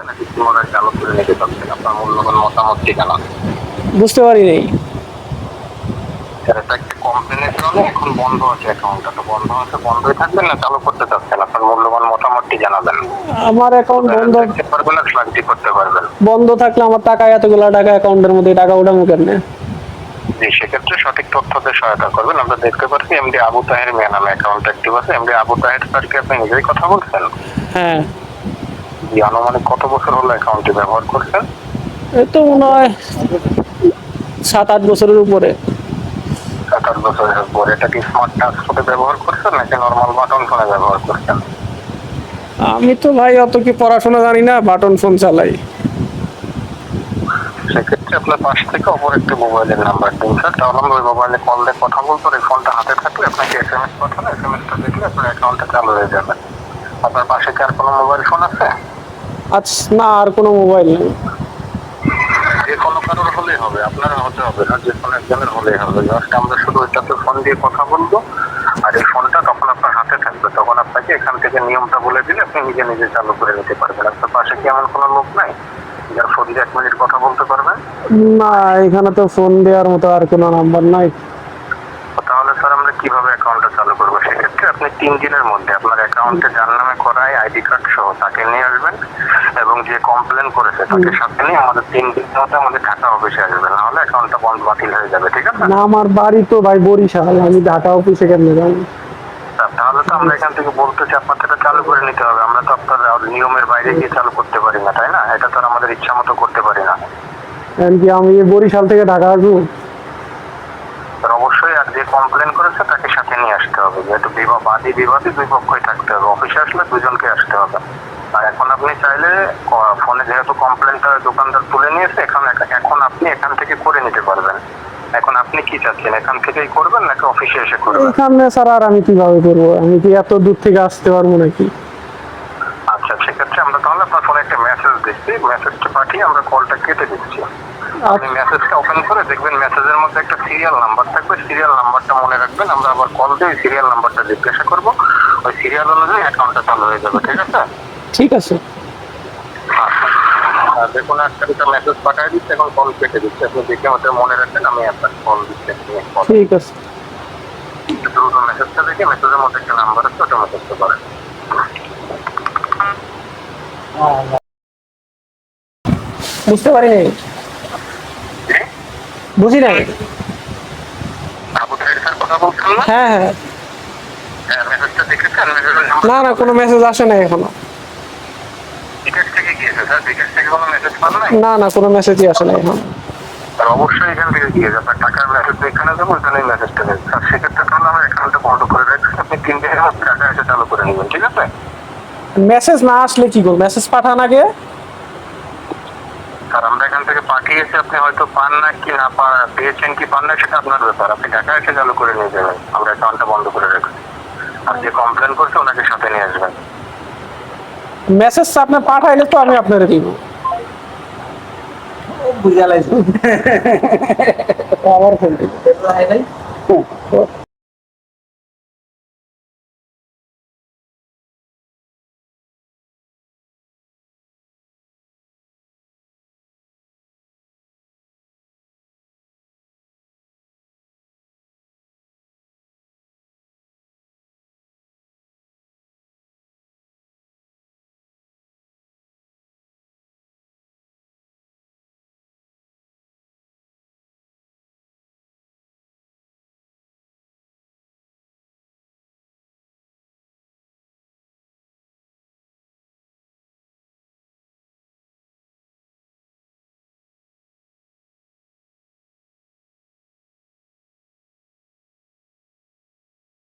নাকি পুনরায় চালু করে নিতে চাচ্ছেন? আপনার মূল্যবান মতামতটি জানান। বুঝতে পারি নাই। এটা একটা কমপ্লেনের কারণে এখন বন্ধ আছে অ্যাকাউন্টটা। তো বন্ধ আছে, বন্ধই থাকবেন না চালু করতে চাচ্ছেন? আপনার মূল্যবান মতামতটি জানাবেন। আমার অ্যাকাউন্ট বন্ধ দেখতে পারবেন না, ফ্ল্যাগটি করতে পারবেন। বন্ধ থাকলে আমার টাকা এতগুলা টাকা অ্যাকাউন্টের মধ্যে টাকা উঠাবো কেমনে? জি, সেক্ষেত্রে সঠিক তথ্যতে সহায়তা করবেন। আমরা দেখতে পাচ্ছি এমডি আবু তাহের মিয়া নামে অ্যাকাউন্ট অ্যাক্টিভ আছে। এমডি আবু তাহের স্যার কি আপনি নিজেই কথা বলছেন? হ্যাঁ। জি, আনুমানিক কত বছর হলো অ্যাকাউন্টটি ব্যবহার করছেন? এই তো মনে হয় 7-8 বছরের উপরে। 7-8 বছরের পর। এটা কি স্মার্ট টাচ ফোনে ব্যবহার করছেন নাকি নরমাল বাটন ফোনে ব্যবহার করছেন? আমি তো ভাই অত কি পড়াশোনা জানি না, বাটন ফোন চালাই। সেক্ষেত্রে আপনার পাশ থেকে অপর একটি মোবাইলের নাম্বার দিন স্যার, তাহলে আমরা ওই মোবাইলে কল দিয়ে কথা বলতে, ওই ফোনটা হাতে থাকলে আপনাকে এসএমএস পাঠানো, এসএমএসটা দেখলে আপনার অ্যাকাউন্টটা চালু হয়ে যাবে। আপনার পাশে কি আর কোনো মোবাইল ফোন আছে? আচ্ছা, না আর কোনো মোবাইল নেই। যে কোনো কারোর হলেই হবে, আপনার হতে হবে না, যে কোনো একজনের হলেই হবে। জাস্ট আমরা শুধু ওইটাতে ফোন দিয়ে কথা বলবো, আর এই ফোনটা তখন আপনার হাতে থাকবে। তখন আপনাকে এখান থেকে নিয়মটা বলে দিলে আপনি নিজে নিজে চালু করে নিতে পারবেন। আপনার পাশে কি এমন কোনো লোক নাই যার ফোন দিয়ে 1 মিনিট কথা বলতে পারবেন? না, এখানে তো ফোন দেওয়ার মতো আর কোনো নাম্বার নাই। তাহলে স্যার আমরা কিভাবে অ্যাকাউন্টটা চালু করবো? সেক্ষেত্রে আপনি 3 দিনের মধ্যে আপনার অ্যাকাউন্টে যার নামে করায় আইডি কার্ড সহ তাকে নিয়ে আসবেন, এবং যে কমপ্লেন করেছে তাকে সাথে নিয়ে আমাদের 3 দিনের মধ্যে আমাদের ঢাকা অফিসে আসবেন, নাহলে অ্যাকাউন্টটা বন্ধ বাতিল হয়ে যাবে। ঠিক আছে? না, আমার বাড়ি তো ভাই বরিশাল, আমি ঢাকা অফিসে কেমনে যাবো? তাহলে তো আমরা এখান থেকে বলতেছি আপনাকে এটা চালু করে নিতে হবে। আমরা তো আপনার নিয়মের বাইরে গিয়ে চালু করতে পারি না, তাই না? এটা তো আর আমাদের ইচ্ছা মতো করতে পারি না। এখন কি আমি বরিশাল থেকে ঢাকা আসবো? আর অবশ্যই আর যে কমপ্লেন করেছে তাকে সাথে নিয়ে আসতে হবে, যেহেতু বাদী বিবাদী দুই পক্ষই থাকতে হবে। অফিসে আসলে দুজনকে আসতে হবে। আর এখন আপনি চাইলে ফোনে যেহেতু কমপ্লেনটা দোকানদার তুলে নিয়েছে, এখন আপনি এখান থেকে করে নিতে পারবেন। এখন আপনি কি চাচ্ছেন, এখান থেকেই করবেন নাকি অফিসে এসে করবেন? এখানে ছাড়া আর আমি কিভাবে করবো? আমি কি এত দূর থেকে আসতে পারবো নাকি? আচ্ছা, সেক্ষেত্রে আমরা তাহলে আপনার ফোনে একটা মেসেজ দিচ্ছি, মেসেজটা পাঠিয়ে আমরা কলটা কেটে দিচ্ছি। আপনি মেসেজটা ওপেন করে দেখবেন, মেসেজের মধ্যে একটা সিরিয়াল নাম্বার থাকবে। সিরিয়াল নাম্বারটা মনে রাখবেন, আমরা আবার কল দিয়ে সিরিয়াল নাম্বারটা জিজ্ঞাসা করব। ওই সিরিয়াল অনুযায়ী অ্যাকাউন্টটা চালু হয়ে যাবে। ঠিক আছে? ঠিক আছে। আচ্ছা, দেখুন একটা মেসেজ পাঠিয়ে দিচ্ছে, এখন কল কেটে দিচ্ছে। আপনি দেখে আমাদের মনে রাখবেন, আমি আপনার কল দিচ্ছি। ঠিক আছে। দ্রুত মেসেজটা দেখে, মেসেজের মধ্যে একটা নাম্বার আছে, ওটা মেসেজটা করেন। বুঝতে পারি নাই। বুঝি নাই। আবু তাহের স্যার কথা বলছেন না? হ্যাঁ হ্যাঁ। হ্যাঁ, মেসেজটা দেখেছেন? না না, কোনো মেসেজ আসে নাই এখনো। বিকাশ থেকে গিয়েছে স্যার? বিকাশ থেকে কোনো মেসেজ পান নাই? না না, কোনো মেসেজই আসে নাই এখন। আর অবশ্যই এখান থেকে গিয়েছে, আপনার টাকার মেসেজ এখানে যাবো, এখানেই মেসেজটা দেবে স্যার। সেক্ষেত্রে তাহলে আমার অ্যাকাউন্টটা বন্ধ করে রাখবেন, আপনি 3 দিনের মধ্যে টাকা এসে চালু করে নেবেন। ঠিক আছে? মেসেজ না আসলে কি করবো? মেসেজ পাঠান আগে। স্যার আমরা এখান থেকে পাঠিয়েছি, আপনি হয়তো পান না কি না পেয়েছেন কি পান না সেটা আপনার ব্যাপার। আপনি টাকা এসে চালু করে নিয়ে যাবেন, আমরা অ্যাকাউন্টটা বন্ধ করে রাখছি। আর যে কমপ্লেন করছে ওনাকে সাথে নিয়ে আসবেন। মেসেজ আপনি পাঠাইলে তো আমি আপনারে দিব। বুঝা লাইছি। আমার ফোন